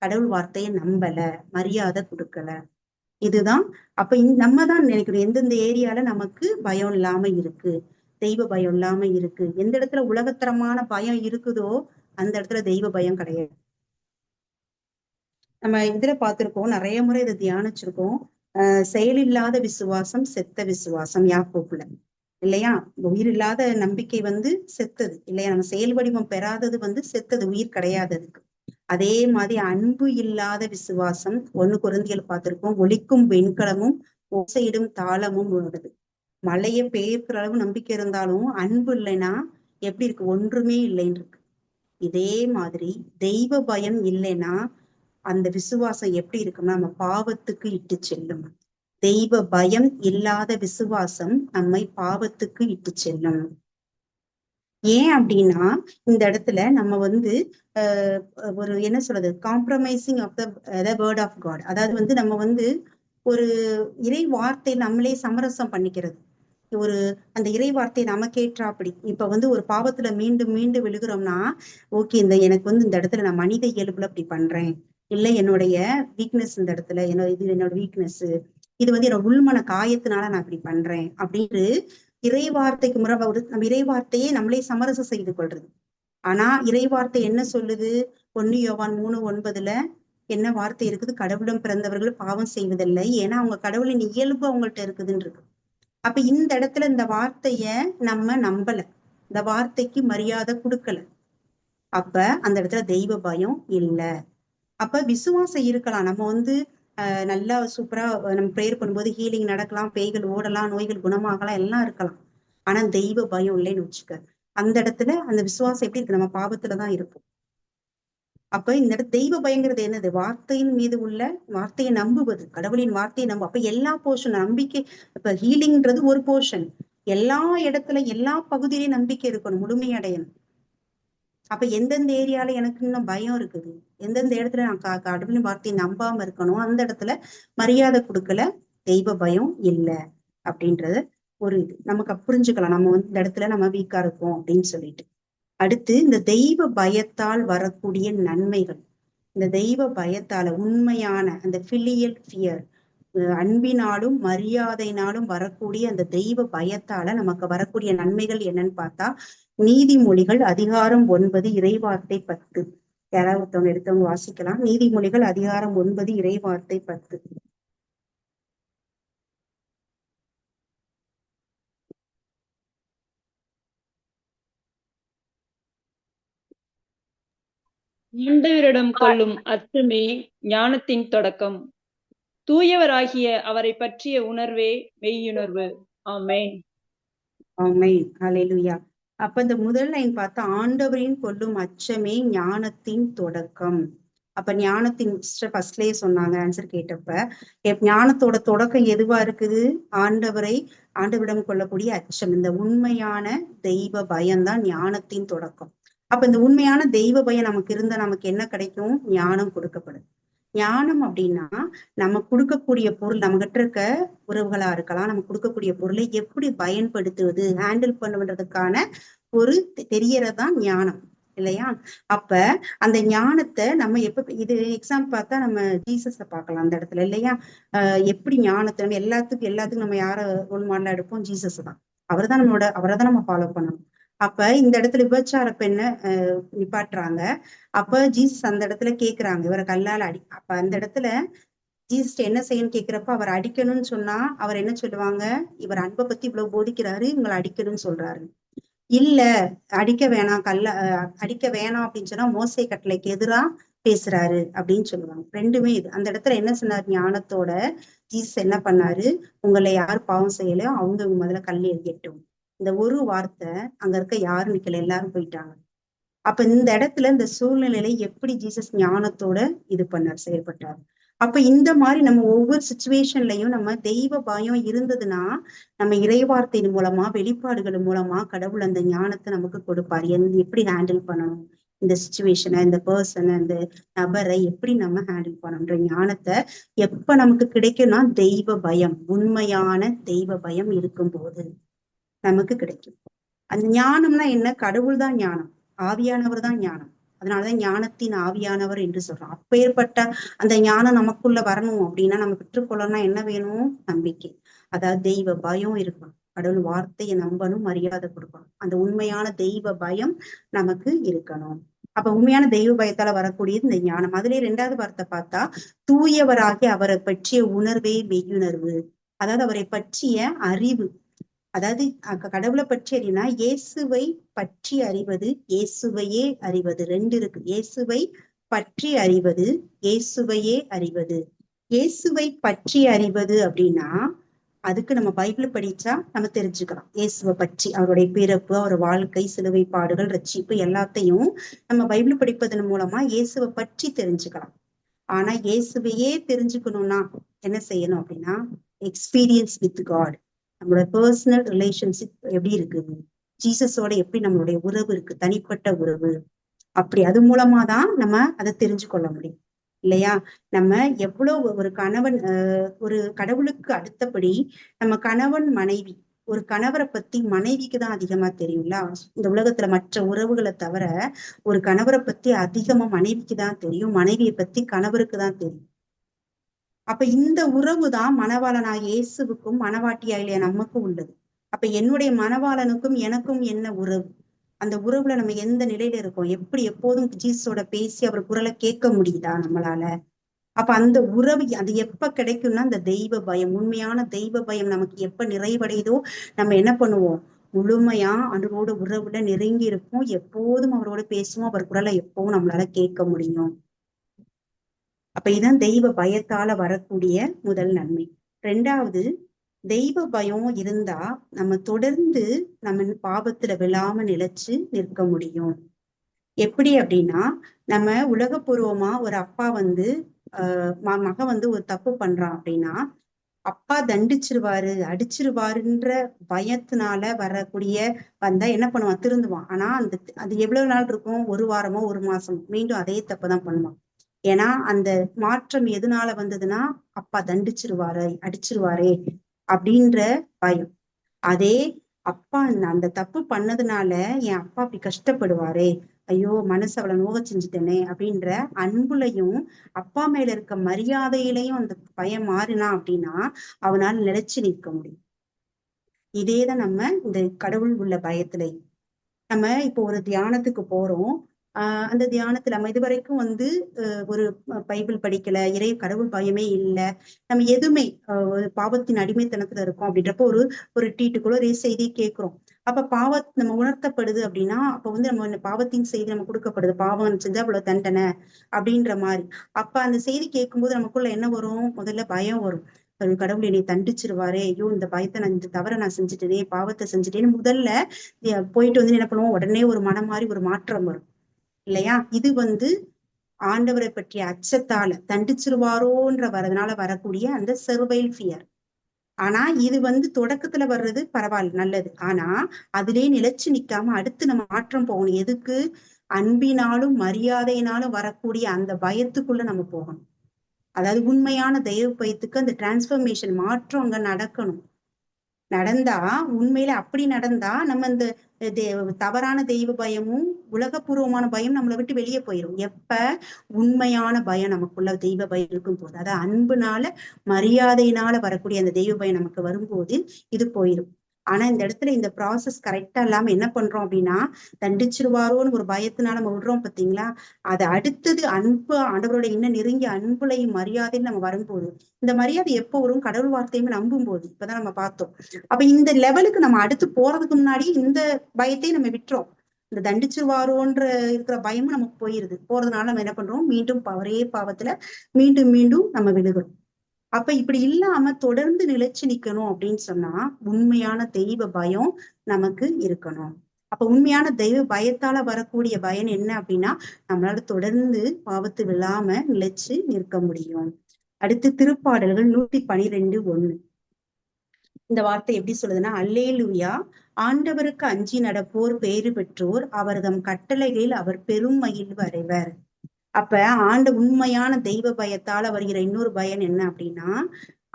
கடவுள் வார்த்தையை நம்பல, மரியாதை கொடுக்கல. இதுதான். அப்ப நம்ம தான் நினைக்கணும் எந்தெந்த ஏரியால நமக்கு பயம் இல்லாம இருக்கு, தெய்வ பயம் இல்லாம இருக்கு. எந்த இடத்துல உலகத்தரமான பயம் இருக்குதோ அந்த இடத்துல தெய்வ பயம் கிடையாது. நம்ம இதுல பார்த்திருக்கோம், நிறைய முறை இதை தியானிச்சிருக்கோம். செயலில்லாத விசுவாசம் செத்த விசுவாசம், யாக்கோப்புல இல்லையா? உயிர் இல்லாத நம்பிக்கை வந்து செத்தது இல்லையா? நம்ம செயல் வடிவம் பெறாதது வந்து செத்தது, உயிர் கிடையாது அதுக்கு. அதே மாதிரி அன்பு இல்லாத விசுவாசம் 1 கொரிந்தியர் பார்த்திருக்கோம், ஒலிக்கும் வெண்கலமும் ஓசையிடும் தாளமும் வருது. மழைய பெய்யற அளவு நம்பிக்கை இருந்தாலும் அன்பு இல்லைன்னா எப்படி இருக்கு? ஒன்றுமே இல்லைன்னு இருக்கு. இதே மாதிரி தெய்வ பயம் இல்லைன்னா அந்த விசுவாசம் எப்படி இருக்குன்னா நம்ம பாவத்துக்கு இட்டு செல்லும். தெய்வ பயம் இல்லாத விசுவாசம் நம்மை பாவத்துக்கு இட்டு செல்லும். ஏன் அப்படின்னா இந்த இடத்துல நம்ம வந்து ஒரு என்ன சொல்றது, compromising of the word of God. அதாவது வந்து நம்ம வந்து ஒரு இறை வார்த்தை நம்மளே சமரசம் பண்ணிக்கிறது. ஒரு அந்த இறை வார்த்தை நமக்கு ஏற்றாப்படி இப்ப வந்து ஒரு பாவத்துல மீண்டும் மீண்டும் விழுகிறோம்னா, ஓகே இந்த எனக்கு வந்து இந்த இடத்துல நான் மனித இயல்புல அப்படி பண்றேன், இல்லை என்னுடைய வீக்னஸ் இந்த இடத்துல, இது என்னோட வீக்னஸ், இது வந்து என்னோட உள்மன காயத்தினால நான் இப்படி பண்றேன் அப்படின்னு இறை வார்த்தைக்கு முறை நம்ம இறை வார்த்தையே நம்மளே சமரசம் செய்து கொள்றது. ஆனா இறை வார்த்தை என்ன சொல்லுது? 1 யோவான் 3:9 என்ன வார்த்தை இருக்குது? கடவுளிடம் பிறந்தவர்கள் பாவம் செய்வதில்லை, ஏன்னா அவங்க கடவுளின் இயல்பு அவங்கள்ட்ட இருக்குதுன்னு இருக்கு. அப்ப இந்த இடத்துல இந்த வார்த்தைய நம்ம நம்பல, இந்த வார்த்தைக்கு மரியாதை கொடுக்கல, அப்ப அந்த இடத்துல தெய்வ பயம் இல்லை. அப்ப விசுவாசம் இருக்கலாம், நம்ம வந்து நல்லா சூப்பரா நம்ம ப்ரேயர் பண்ணும்போது ஹீலிங் நடக்கலாம், பேய்கள் ஓடலாம், நோய்கள் குணமாகலாம், எல்லாம் இருக்கலாம். ஆனா தெய்வ பயம் இல்லைன்னு வச்சுக்க, அந்த இடத்துல அந்த விசுவாசம் எப்படி இருக்கு? நம்ம பாவத்துலதான் இருக்கும். அப்ப இந்த இடத்துல தெய்வ பயங்கிறது என்னது? வார்த்தையின் மீது உள்ள வார்த்தையை நம்புவது, கடவுளின் வார்த்தையை அப்ப எல்லா போர்ஷன் நம்பிக்கை. இப்ப ஹீலிங்ன்றது ஒரு போர்ஷன், எல்லா இடத்துல எல்லா பகுதியிலையும் நம்பிக்கை இருக்கணும், முழுமையடையணும். அப்ப எந்தெந்த ஏரியால எனக்கு இன்னும் பயம் இருக்குது, எந்தெந்த இடத்துல நான் கடவுளின் வார்த்தையை நம்பாம இருக்கணும், அந்த இடத்துல மரியாதை கொடுக்கல, தெய்வ பயம் இல்லை அப்படின்றத ஒரு இது நமக்கு புரிஞ்சுக்கலாம். நம்ம வந்து இந்த இடத்துல நம்ம வீக்கா இருக்கோம் அப்படின்னு சொல்லிட்டு. அடுத்து இந்த தெய்வ பயத்தால் வரக்கூடிய நன்மைகள். இந்த தெய்வ பயத்தால உண்மையான அந்த ஃபிலியல் ஃபியர், அன்பினாலும் மரியாதையினாலும் வரக்கூடிய அந்த தெய்வ பயத்தால நமக்கு வரக்கூடிய நன்மைகள் என்னன்னு பார்த்தா, நீதிமொழிகள் அதிகாரம் 9 இறைவார்த்தை 10. யாராவது ஒருத்தவங்க எடுத்தவங்க வாசிக்கலாம். நீதிமொழிகள் அதிகாரம் 9 இறைவார்த்தை 10. ஆண்டவரிடம் கொள்ளும் அச்சமே ஞானத்தின் தொடக்கம், தூயவராகிய அவரை பற்றிய உணர்வே மெய்யுணர்வு. ஆமென். ஆமென். ஹல்லேலூயா. அப்ப இந்த முதல் லைன் பார்த்தா, ஆண்டவரின் கொள்ளும் அச்சமே ஞானத்தின் தொடக்கம். அப்ப ஞானத்தின் ஃபர்ஸ்ட்லயே சொன்னாங்க ஆன்சர் கேட்டப்ப, ஞானத்தோட தொடக்கம் எதுவா இருக்குது? ஆண்டவரிடம் கொள்ளக்கூடிய அச்சம். இந்த உண்மையான தெய்வ பயம்தான் ஞானத்தின் தொடக்கம். அப்ப இந்த உண்மையான தெய்வ பயம் நமக்கு இருந்தா நமக்கு என்ன கிடைக்கும்? ஞானம் கொடுக்கப்படும். ஞானம் அப்படின்னா நம்ம கொடுக்கக்கூடிய பொருள், நம்ம கிட்ட இருக்க உறவுகளா இருக்கலாம், நம்ம கொடுக்கக்கூடிய பொருளை எப்படி பயன்படுத்துவது, ஹேண்டில் பண்ணுவதற்கான ஒரு தெரியறதுதான் ஞானம் இல்லையா? அப்ப அந்த ஞானத்தை நம்ம இது எக்ஸாம்பிள் பார்த்தா நம்ம ஜீசஸ பார்க்கலாம் அந்த இடத்துல இல்லையா? எப்படி ஞானத்தை நம்ம எல்லாத்துக்கும் நம்ம யார ரோல் மாடலா எடுப்போம்? ஜீசஸ் தான். அவரை தான் நம்ம ஃபாலோ பண்ணணும். அப்ப இந்த இடத்துல விபச்சார பெண்ணை நிப்பாட்டுறாங்க. அப்ப ஜீசஸ் அந்த இடத்துல கேக்குறாங்க, இவரை கல்லால அப்ப அந்த இடத்துல ஜீசஸ் என்ன செய்யணும்னு கேக்குறப்ப, அவர் அடிக்கணும்னு சொன்னா அவர் என்ன சொல்லுவாங்க? இவர் அன்பை பத்தி இவ்வளவு போதிக்கிறாரு, இவங்களை அடிக்கணும்னு சொல்றாரு. இல்ல அடிக்க வேணாம் அடிக்க வேணாம் அப்படின்னு சொன்னா மோசே கட்டளைக்கு எதிரா பேசுறாரு அப்படின்னு சொல்லுவாங்க. ரெண்டுமே இது. அந்த இடத்துல என்ன சொன்னார்? ஞானத்தோட ஜீசஸ் என்ன பண்ணாரு? உங்களை யார் பாவம் செய்யலையோ அவங்க முதல்ல கல் எறியட்டும். இந்த ஒரு வார்த்தை அங்க இருக்க யாரும் நிக்கல, எல்லாரும் போயிட்டாங்க. அப்ப இந்த இடத்துல இந்த சூழ்நிலையில எப்படி ஜீசஸ் ஞானத்தோட இது பண்ணார், செயல்பட்டார். அப்ப இந்த மாதிரி நம்ம ஒவ்வொரு சுச்சுவேஷன்லயும் நம்ம தெய்வ பயம் இருந்ததுன்னா நம்ம இறைவார்த்தையின் மூலமா, வெளிப்பாடுகள் மூலமா கடவுள் அந்த ஞானத்தை நமக்கு கொடுப்பாரு. எப்படி ஹேண்டில் பண்ணணும் இந்த சுச்சுவேஷனை, இந்த பர்சனை, இந்த நபரை எப்படி நம்ம ஹேண்டில் பண்ணணும்ன்ற ஞானத்தை எப்ப நமக்கு கிடைக்கும்னா தெய்வ பயம், உண்மையான தெய்வ பயம் இருக்கும்போது நமக்கு கிடைக்கும். அந்த ஞானம்னா என்ன? கடவுள் தான் ஞானம், ஆவியானவர் தான் ஞானம். அதனாலதான் ஞானத்தின் ஆவியானவர் என்று சொல்றோம். அப்பேற்பட்ட அந்த ஞானம் நமக்குள்ள வரணும் அப்படின்னா நம்ம பெற்றுக்கொள்ளணும்னா என்ன வேணும்? நம்பிக்கை. அதாவது தெய்வ பயம் இருக்கணும், கடவுள் வார்த்தையை நம்பணும், மரியாதை கொடுக்கணும். அந்த உண்மையான தெய்வ பயம் நமக்கு இருக்கணும். அப்ப உண்மையான தெய்வ பயத்தால வரக்கூடியது இந்த ஞானம். அதுலயே 2வது வார்த்தை பார்த்தா தூயவராகி அவரை பற்றிய உணர்வே மெய்யுணர்வு. அதாவது அவரை பற்றிய அறிவு. அதாவது கடவுளை பற்றி அறினா இயேசுவை பற்றி அறிவது, இயேசுவையே அறிவது. 2 இருக்கு. இயேசுவை பற்றி அறிவது, இயேசுவையே அறிவது. இயேசுவை பற்றி அறிவது அப்படின்னா அதுக்கு நம்ம பைபிள் படிச்சா நம்ம தெரிஞ்சுக்கலாம். இயேசுவை பற்றி, அவருடைய பிறப்பு, அவர் வாழ்க்கை, சிலுவை பாடுகள், ரட்சிப்பு எல்லாத்தையும் நம்ம பைபிள் படிப்பதன் மூலமா இயேசுவை பற்றி தெரிஞ்சுக்கலாம். ஆனா இயேசுவையே தெரிஞ்சுக்கணும்னா என்ன செய்யணும் அப்படின்னா எக்ஸ்பீரியன்ஸ் வித் காட். நம்மளோட பர்சனல் ரிலேஷன்ஷிப் எப்படி இருக்குது, ஜீசஸோட எப்படி நம்மளுடைய உறவு இருக்கு, தனிப்பட்ட உறவு. அப்படி அது மூலமாதான் நம்ம அதை தெரிஞ்சு கொள்ள முடியும் இல்லையா? நம்ம எவ்வளவு ஒரு கணவன் ஒரு கடவுளுக்கு அடுத்தபடி நம்ம கணவன் மனைவி, ஒரு கணவரை பத்தி மனைவிக்கு தான் அதிகமா தெரியும்ல. இந்த உலகத்துல மற்ற உறவுகளை தவிர ஒரு கணவரை பத்தி அதிகமா மனைவிக்கு தான் தெரியும், மனைவியை பத்தி கணவருக்கு தான் தெரியும். அப்ப இந்த உறவு தான் மணவாளனாகிய இயேசுவுக்கும் மணவாட்டியாகிய நமக்கும் உள்ளது. அப்ப என்னுடைய மணவாளனுக்கும் எனக்கும் என்ன உறவு? அந்த உறவுல நம்ம எந்த நிலையில இருக்கோம்? எப்படி எப்போதும் ஜீசஸோட பேசி அவர் குரலை கேட்க முடியுதா நம்மளால? அப்ப அந்த உறவு அது எப்ப கிடைக்கும்னா அந்த தெய்வ பயம், உண்மையான தெய்வ பயம் நமக்கு எப்ப நிறைவடையுதோ நம்ம என்ன பண்ணுவோம்? முழுமையா அவரோட உறவுல நெருங்கி இருப்போம், எப்போதும் அவரோட பேசுவோம், அவர் குரலை எப்பவும் நம்மளால கேட்க முடியும். அப்ப இதான் தெய்வ பயத்தால வரக்கூடிய முதல் நன்மை. 2வது, தெய்வ பயம் இருந்தா நம்ம தொடர்ந்து நம்ம பாவத்துல விழாம நிலைச்சு நிற்க முடியும். எப்படி அப்படின்னா நம்ம உலகப்பூர்வமா ஒரு அப்பா வந்து மகன் வந்து ஒரு தப்பு பண்றான் அப்படின்னா அப்பா தண்டிச்சிருவாரு, அடிச்சிருவாருன்ற பயத்தினால வரக்கூடிய வந்தா என்ன பண்ணுவான்? திருந்துவான். ஆனா அது எவ்வளவு நாள் இருக்கும்? 1 வாரமோ 1 மாசம் மீண்டும் அதே தப்புதான் பண்ணுவான். ஏன்னா அந்த மாற்றம் எதனால வந்ததுன்னா அப்பா தண்டிச்சிருவாரு, அடிச்சிருவாரே அப்படின்ற பயம். அதே அப்பா அந்த தப்பு பண்ணதுனால என் அப்பா அப்படி கஷ்டப்படுவாரே, ஐயோ மனசு அவளை நோக செஞ்சுட்டேனே அப்படின்ற அன்புலையும் அப்பா மேல இருக்க மரியாதையிலையும் அந்த பயம் மாறினா அப்படின்னா அவனால நிலைச்சு நிற்க முடியும். இதேதான் நம்ம இந்த கடவுள் உள்ள பயத்திலையும். நம்ம இப்போ ஒரு தியானத்துக்கு போறோம். அந்த தியானத்துல நம்ம இதுவரைக்கும் வந்து ஒரு பைபிள் படிக்கல, கடவுள் பயமே இல்லை, நம்ம எதுவுமே பாவத்தின் அடிமைத்தனத்துல இருக்கோம் அப்படின்றப்போ ஒரு டீட்டுக்குள்ள ஒரு செய்தி கேட்கிறோம். அப்ப நம்ம உணர்த்தப்படுது அப்படின்னா அப்ப வந்து நம்ம பாவத்தின் செய்தி நம்ம கொடுக்கப்படுது, பாவம் செஞ்சா அவ்வளவு தண்டனை அப்படின்ற மாதிரி. அப்ப அந்த செய்தி கேட்கும்போது நமக்குள்ள என்ன வரும்? முதல்ல பயம் வரும். கடவுள் என்னை தண்டிச்சிருவாரே, ஐயோ இந்த பயத்தை இந்த தவறை நான் செஞ்சுட்டேனே, பாவத்தை செஞ்சுட்டேன்னு முதல்ல போயிட்டு வந்து என்ன பண்ணுவோம்? உடனே ஒரு மனம் மாறி ஒரு மாற்றம் வரும் இல்லையா? இது வந்து ஆண்டவரை பற்றிய அச்சத்தால தண்டிச்சிருவாரோன்ற வரதுனால வரக்கூடிய அந்த சர்வைல் ஃபியர். ஆனா இது வந்து தொடக்கத்துல வர்றது பரவாயில்ல, நல்லது. ஆனா அதிலே நிலைச்சு நிக்காம அடுத்து நம்ம மாற்றம் போகணும். எதுக்கு? அன்பினாலும் மரியாதையினாலும் வரக்கூடிய அந்த பயத்துக்குள்ள நம்ம போகணும். அதாவது உண்மையான தெய்வ பயத்துக்கு அந்த டிரான்ஸ்பர்மேஷன், மாற்றம் அங்க நடக்கணும். நடந்தா உண்மையில அப்படி நடந்தா நம்ம இந்த தவறான தெய்வ பயமும் உலகப்பூர்வமான பயம் நம்மளை விட்டு வெளியே போயிடும். எப்ப உண்மையான பயம் நமக்குள்ள தெய்வ பயம் இருக்கும் போது, அதாவது அன்புனால மரியாதையினால வரக்கூடிய அந்த தெய்வ பயம் நமக்கு வரும்போது இது போயிடும். ஆனா இந்த இடத்துல இந்த ப்ராசஸ் கரெக்டா இல்லாம என்ன பண்றோம் அப்படின்னா, தண்டிச்சிருவாரோன்னு ஒரு பயத்தினால நம்ம விடுறோம் பாத்தீங்களா? அது அடுத்தது அன்பு, ஆண்டவரோட இன்னும் நெருங்கிய அன்புலையும் மரியாதையும் நம்ம வரும்போது, இந்த மரியாதை எப்போ வரும்? கடவுள் வார்த்தையுமே நம்பும் போது. இப்பதான் நம்ம பார்த்தோம். அப்ப இந்த லெவலுக்கு நம்ம அடுத்து போறதுக்கு முன்னாடி இந்த பயத்தையும் நம்ம விட்டுறோம். இந்த தண்டிச்சிருவாரோன்ற இருக்கிற பயமும் நமக்கு போயிருது. போறதுனால நம்ம என்ன பண்றோம்? மீண்டும் ஒரே பாவத்துல மீண்டும் மீண்டும் நம்ம விழுகிறோம். அப்ப இப்படி இல்லாம தொடர்ந்து நிலைச்சு நிக்கணும் அப்படின்னு சொன்னா உண்மையான தெய்வ பயம் நமக்கு இருக்கணும். அப்ப உண்மையான தெய்வ பயத்தால வரக்கூடிய பயன் என்ன அப்படின்னா, நம்மளால தொடர்ந்து பாவத்து விழாம நிலைச்சு நிற்க முடியும். அடுத்து திருப்பாடல்கள் 112:1. இந்த வார்த்தை எப்படி சொல்லுதுன்னா, அல்லேலூயா, ஆண்டவருக்கு அஞ்சி நடப்போர் பேறு பெற்றோர், அவர் தம் கட்டளைகளில் அவர் பெரும் மகிழ்வு அடைவர். அப்ப உண்மையான தெய்வ பயத்தால வருகிற இன்னொரு பயன் என்ன அப்படின்னா,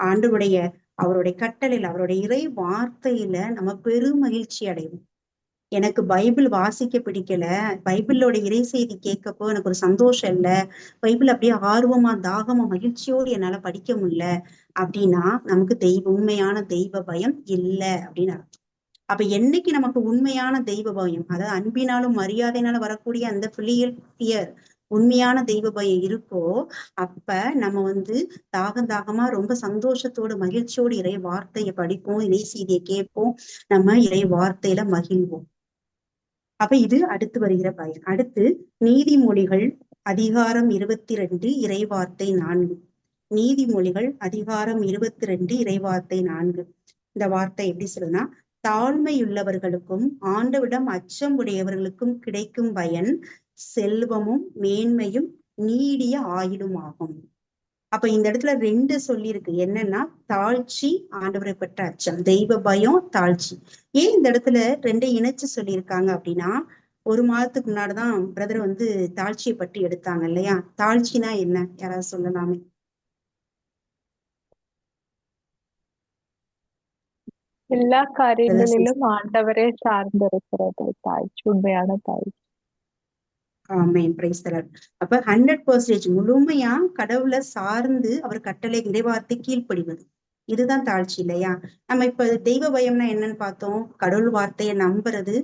அவருடைய கட்டளையில, அவருடைய இறை வார்த்தையில நம்ம பெரும் மகிழ்ச்சி அடைவோம். எனக்கு பைபிள் வாசிக்க பிடிக்கல, பைபிளோட இறை செய்தி கேட்கப்போ எனக்கு ஒரு சந்தோஷம் இல்ல, பைபிள் அப்படியே ஆர்வமா தாகமா மகிழ்ச்சியோடு என்னால படிக்க முடியல அப்படின்னா நமக்கு உண்மையான தெய்வ பயம் இல்லை அப்படின்னு அர்த்தம். அப்ப என்னைக்கு நமக்கு உண்மையான தெய்வ பயம், அதாவது அன்பினாலும் மரியாதையினாலும் வரக்கூடிய அந்த ஃபிலியல் ஃபியர், உண்மையான தெய்வ பயம் இருக்கோ, அப்ப நம்ம தாகமா ரொம்ப சந்தோஷத்தோடு மகிழ்ச்சியோடு இறை வார்த்தையை படிப்போம், இறை செய்தியை கேட்போம், நம்ம இறை வார்த்தையில மகிழ்வோம். அப்ப இது அடுத்து வருகிற பயன். அடுத்து நீதிமொழிகள் அதிகாரம் 22 இறைவார்த்தை 4. நீதிமொழிகள் அதிகாரம் 22 இறைவார்த்தை 4. இந்த வார்த்தை எப்படி சொல்லுன்னா, தாழ்மையுள்ளவர்களுக்கும் ஆண்டவிடம் அச்சம் உடையவர்களுக்கும் கிடைக்கும் பயன் செல்வமும் மேன்மையும் நீடிய ஆயுளும் ஆகும். அப்ப இந்த இடத்துல 2 சொல்லியிருக்கு. என்னன்னா, தாழ்ச்சி, ஆண்டவரை பெற்ற அச்சம், தெய்வ பயம், தாழ்ச்சி. ஏன் இந்த இடத்துல 2 இணைச்சு சொல்லியிருக்காங்க அப்படின்னா, 1 மாதத்துக்கு முன்னாடிதான் பிரதர் தாழ்ச்சியை பற்றி எடுத்தாங்க இல்லையா? தாழ்ச்சினா என்ன, யாராவது சொல்லலாமே? எல்லா காரியங்களிலும் ஆண்டவரே சார்ந்திருக்கிறது தாழ்ச்சி, உண்மையான தாழ்ச்சி. ஆமென், பிரைஸ் தி லார்ட். அப்ப 100% முழுமையா கடவுளை சார்ந்து அவர் கட்டளை இறைவார்த்தை கீழ்ப்படிவது, இதுதான் தாழ்ச்சி இல்லையா? நம்ம இப்ப தெய்வ பயம்னா என்னன்னு பார்த்தோம். கடவுள் வார்த்தையை நம்புறது,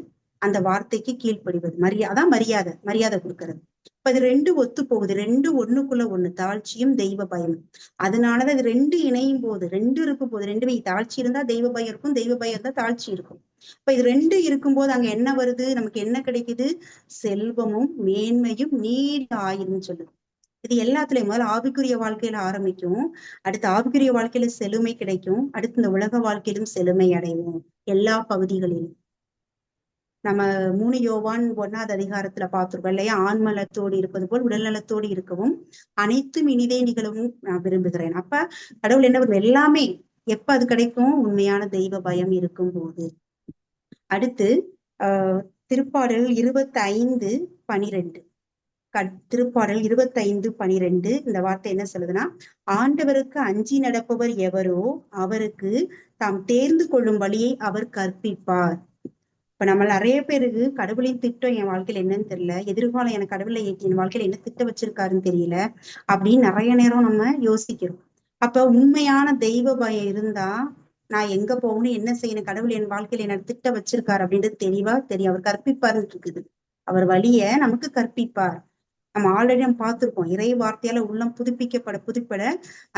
அந்த வார்த்தைக்கு கீழ்ப்படிவது, மரியாதை கொடுக்கறது. இப்ப இது 2 ஒத்து போகுது, 2 ஒண்ணுக்குள்ள ஒண்ணு, தாழ்ச்சியும் தெய்வ பயமும். அதனாலதான் இது 2 இணையும் போது, 2 இருக்கும் போது, 2 தாழ்ச்சி இருந்தா தெய்வ பயம் இருக்கும், தெய்வ பயம் இருந்தா தாழ்ச்சி இருக்கும். இப்ப இது 2 இருக்கும்போது அங்க என்ன வருது? நமக்கு என்ன கிடைக்குது? செல்வமும் மேன்மையும் நீடிய ஆயுளும் சொல்லுது. இது எல்லாத்துலயும் முதல்ல ஆவிக்குரிய வாழ்க்கையில ஆரம்பிக்கும், அடுத்து ஆவிக்குரிய வாழ்க்கையில செழுமை கிடைக்கும், அடுத்து இந்த உலக வாழ்க்கையிலும் செழுமை அடைவோம் எல்லா பகுதிகளிலும். நம்ம 3 யோவான் 1வது அதிகாரத்துல பார்த்திருக்கோம் இல்லையா? ஆண்மலத்தோடு இருப்பது போல் உடல் நலத்தோடு இருக்கவும் அனைத்தும் இனிதே நிகழவும் நான் விரும்புகிறேன். அப்ப கடவுள் என்ன பண்ணும்? எல்லாமே எப்ப அது கிடைக்கும்? உண்மையான தெய்வ பயம் இருக்கும் போது. அடுத்து திருப்பாடல் 25:12. திருப்பாடல் 25:12 இந்த வார்த்தை என்ன சொல்லுதுன்னா, ஆண்டவருக்கு அஞ்சி நடப்பவர் எவரோ அவருக்கு தாம் தேர்ந்து கொள்ளும் வழியை அவர் கற்பிப்பார். இப்ப நம்ம நிறைய பேருக்கு கடவுளின் திட்டம் என் வாழ்க்கையில என்னன்னு தெரியல, எதிர்காலம் எனக்கு கடவுளை என் வாழ்க்கையில என்ன திட்டம் வச்சிருக்காருன்னு தெரியல அப்படின்னு நிறைய நேரம் நம்ம யோசிக்கிறோம். அப்ப உண்மையான தெய்வ பயம் இருந்தா நான் எங்க போகணும், என்ன செய்யணும், கடவுள் என் வாழ்க்கையில என்ன திட்டம் வச்சிருக்காரு அப்படின்றது தெளிவா தெரியும். அவர் கற்பிப்பாருன்னு இருக்குது, அவர் வழிய நமக்கு கற்பிப்பார். நம்ம ஆல்ரெடி நம்ம பார்த்திருக்கோம், இறை வார்த்தையால உள்ளம் புதுப்பிக்கப்பட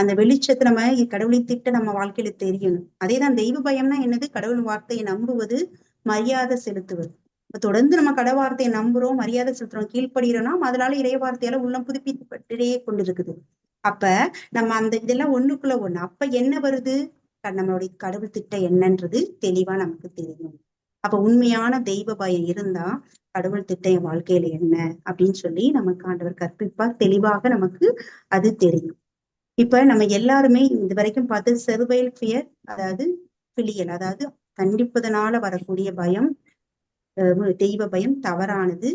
அந்த வெளிச்சத்தை நம்ம கடவுளின் திட்டம் நம்ம வாழ்க்கையில தெரியணும். அதேதான் தெய்வ பயம்னா என்னது? கடவுள் வார்த்தையை நம்புவது, மரியாதை செலுத்துவது. தொடர்ந்து நம்ம கடவுள் வார்த்தையை நம்புறோம், மரியாதை செலுத்துறோம், கீழ்ப்படுகிறோம்னா அதனால இறை வார்த்தையால உள்ளம் புதுப்பிக்கப்பட்டே கொண்டிருக்குது. அப்ப நம்ம அந்த இதெல்லாம் ஒண்ணுக்குள்ள ஒண்ணு. அப்ப என்ன வருது? நம்மளுடைய கடவுள் திட்டம் என்னன்றது தெளிவா நமக்கு தெரியும். அப்ப உண்மையான தெய்வ பயம் இருந்தா கடவுள் திட்டம் என் வாழ்க்கையில என்ன அப்படின்னு சொல்லி நமக்கு ஆண்டவர் கற்பிப்பார், தெளிவாக நமக்கு அது தெரியும். இப்ப நம்ம எல்லாருமே இது வரைக்கும் பார்த்து செர்வைல் ஃபியர், அதாவது பிலியல், அதாவது கண்டிப்பதனால வரக்கூடிய பயம், தெய்வ பயம் தவறானது.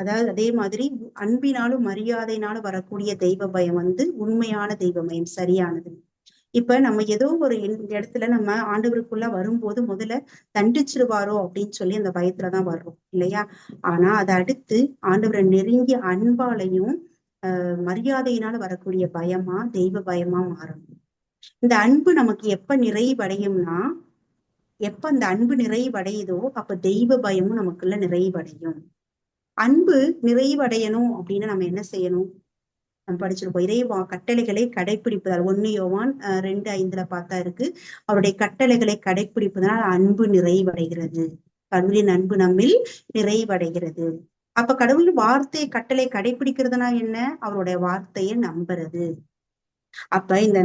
அதாவது அதே மாதிரி அன்பினாலும் மரியாதையினாலும் வரக்கூடிய தெய்வ பயம் உண்மையான தெய்வ பயம், சரியானது. இப்ப நம்ம ஏதோ ஒரு இடத்துல நம்ம ஆண்டவருக்குள்ள வரும்போது முதல்ல தண்டிச்சிருவாரோ அப்படின்னு சொல்லி அந்த பயத்துலதான் வர்றோம் இல்லையா? ஆனா அதை அடுத்து ஆண்டவரை நெருங்கிய அன்பாலையும் மரியாதையினால வரக்கூடிய பயமா தெய்வ பயமா மாறணும். இந்த அன்பு நமக்கு எப்ப நிறைவடையும்னா, எப்ப அந்த அன்பு நிறைவடையுதோ அப்ப தெய்வ பயமும் நமக்குள்ள நிறைவடையும். அன்பு நிறைவடையணும் அப்படின்னு நம்ம என்ன செய்யணும்? நம்ம படிச்சிருப்போம். இறைவா கட்டளைகளை கடைபிடிப்பதால் 1 யோவான் 2:5 பார்த்தா இருக்கு. அவருடைய கட்டளைகளை கடைபிடிப்பதனால் அன்பு நிறைவடைகிறது. கடவுளின் அன்பு நம்மில் நிறைவடைகிறது. அப்ப கடவுள் வார்த்தை கட்டளை கடைபிடிக்கிறதுனா என்ன? அவருடைய வார்த்தையை நம்புறது. அப்ப இந்த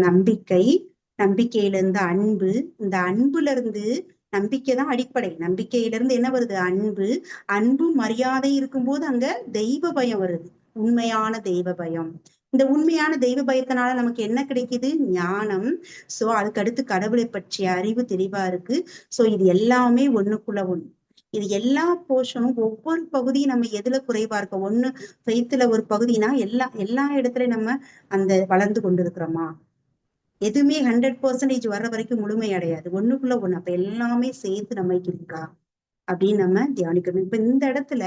நம்பிக்கையில இருந்து அன்பு, இந்த அன்புல இருந்து நம்பிக்கை தான் அடிப்படை. நம்பிக்கையில இருந்து என்ன வருது? அன்பு. அன்பு மரியாதை இருக்கும்போது அங்க தெய்வ பயம் வருது. உண்மையான தெய்வ பயம். இந்த உண்மையான தெய்வ பயத்தினால நமக்கு என்ன கிடைக்குது? ஞானம். சோ அதுக்கு அடுத்து கடவுளை பற்றிய அறிவு தெளிவா இருக்கு. சோ இது எல்லாமே ஒண்ணுக்குள்ள ஒண்ணு. இது எல்லா போர்ஷனும் ஒவ்வொரு பகுதியும் நம்ம எதுல குறைவா இருக்க? ஒண்ணு ஃபெய்த்ல ஒரு பகுதினா எல்லா இடத்துலயும் நம்ம அந்த வளர்ந்து கொண்டு இருக்கிறோமா? எதுவுமே 100% வர்ற வரைக்கும் முழுமை அடையாது. ஒண்ணுக்குள்ள ஒண்ணு. அப்ப எல்லாமே சேர்த்து நம்மளுக்கு இருக்கா அப்படின்னு நம்ம தியானிக்கணும். இப்ப இந்த இடத்துல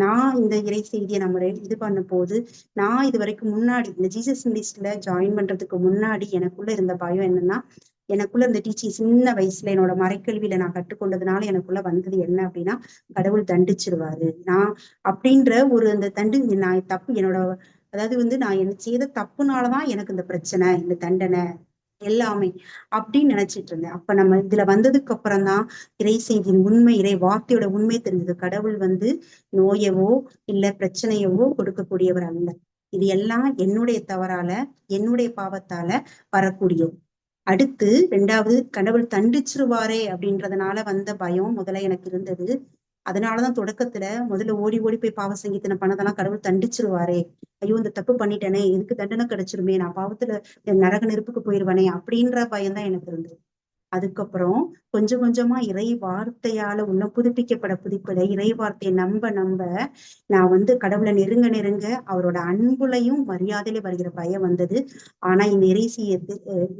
நான் இந்த இறை செய்தியை நம்ம இது பண்ணும் போது, நான் இது வரைக்கும் முன்னாடி இந்த ஜீசஸ் மினிஸ்ட்ரியில ஜாயின் பண்றதுக்கு முன்னாடி எனக்குள்ள இருந்த பயம் என்னன்னா, எனக்குள்ள இந்த டீச்சிங் சின்ன வயசுல என்னோட மறைக்கல்வியில நான் கற்றுக்கொண்டதுனால எனக்குள்ள வந்தது என்ன அப்படின்னா, கடவுள் தண்டிச்சிருவாரு. நான் அப்படின்ற ஒரு அந்த நான் தப்பு என்னோட அதாவது நான் என்ன செய்த தப்புனாலதான் எனக்கு இந்த பிரச்சனை, இந்த தண்டனை எல்லாமே அப்படின்னு நினைச்சிட்டு இருந்தேன். அப்ப நம்ம இதுல வந்ததுக்கு அப்புறம் தான் இறை செய்தியின் உண்மை, இறை வார்த்தையோட உண்மை தெரிஞ்சது. கடவுள் நோயவோ இல்ல பிரச்சனையவோ கொடுக்கக்கூடியவர் அல்ல. இது எல்லாம் என்னுடைய தவறால, என்னுடைய பாவத்தால வரக்கூடியது. அடுத்து 2வது, கடவுள் தண்டிச்சிருவாரே அப்படின்றதுனால வந்த பயம் முதல்ல எனக்கு இருந்தது. அதனாலதான் தொடக்கத்துல முதல்ல ஓடி ஓடி போய் பாவ சங்கீதனை பண்ணதெல்லாம் கடவுள் தண்டிச்சிருவாரே, ஐயோ இந்த தப்பு பண்ணிட்டேனே, இதுக்கு தண்டனை கிடைச்சிருமே, நான் பாவத்துல நரக நெருப்புக்கு போயிருவானே அப்படின்ற பயம்தான் எனக்கு இருந்தது. அதுக்கப்புறம் கொஞ்சம் கொஞ்சமா இறை வார்த்தையால உன்னை புதுப்பிக்கப்பட இறை வார்த்தையை நம்ப நான் கடவுளை நெருங்க நெருங்க அவரோட அன்புலையும் மரியாதையில வருகிற பயம் வந்தது. ஆனா இந்த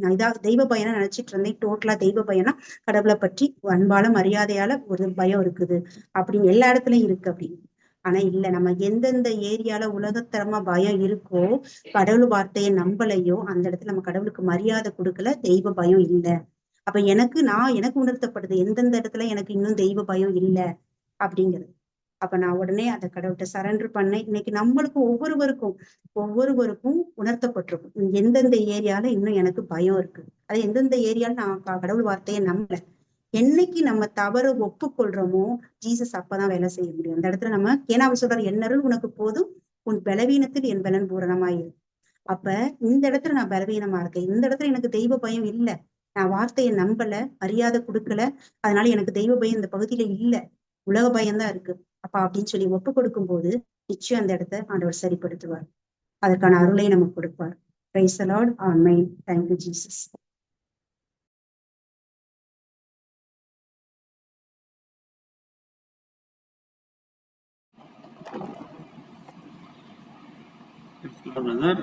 நான் தெய்வ பயனா நினைச்சிட்டு இருந்தேன். டோட்டலா தெய்வ பயனா கடவுளை பற்றி அன்பால மரியாதையால ஒரு பயம் இருக்குது அப்படின்னு எல்லா இடத்துலயும் இருக்கு அப்படின்னு. ஆனா இல்ல, நம்ம எந்தெந்த ஏரியால உலகத்தரமா பயம் இருக்கோ, கடவுள் வார்த்தையை நம்பலையோ அந்த இடத்துல நம்ம கடவுளுக்கு மரியாதை கொடுக்கல, தெய்வ பயம் இல்லை. அப்ப எனக்கு உணர்த்தப்படுது எந்தெந்த இடத்துல எனக்கு இன்னும் தெய்வ பயம் இல்லை அப்படிங்கிறது. அப்ப நான் உடனே அதை கடவுள்கிட்ட சரண்டர் பண்ணேன். இன்னைக்கு நம்மளுக்கு ஒவ்வொருவருக்கும் உணர்த்தப்பட்டிருக்கும் எந்தெந்த ஏரியால இன்னும் எனக்கு பயம் இருக்கு, அது எந்தெந்த ஏரியால நான் கடவுள் வார்த்தையை நம்பல. என்னைக்கு நம்ம தவறு ஒப்புக்கொள்றோமோ ஜீசஸ் அப்பதான் வேலை செய்ய முடியும் அந்த இடத்துல. ஏன்னா அவர் சொல்றாரு, என்னருள் உனக்கு போதும், உன் பலவீனத்தில் என் பலன் பூரணமாயிரு. அப்ப இந்த இடத்துல நான் பலவீனமா இருக்கேன், இந்த இடத்துல எனக்கு தெய்வ பயம் இல்லை, நான் வார்த்தையை நம்பல, மரியாதை கொடுக்கல, அதனால எனக்கு தெய்வ பயம் இந்த பகுதியில இல்ல, உலக பயம்தான் இருக்கு. அப்ப அப்படின்னு சொல்லி ஒப்பு கொடுக்கும் போது நிச்சயம் அந்த இடத்த ஆண்டவர் சரிப்படுத்துவார். அதற்கான அருளை நமக்கு கொடுப்பார். Price the Lord. Amen. Thank you Jesus. Brother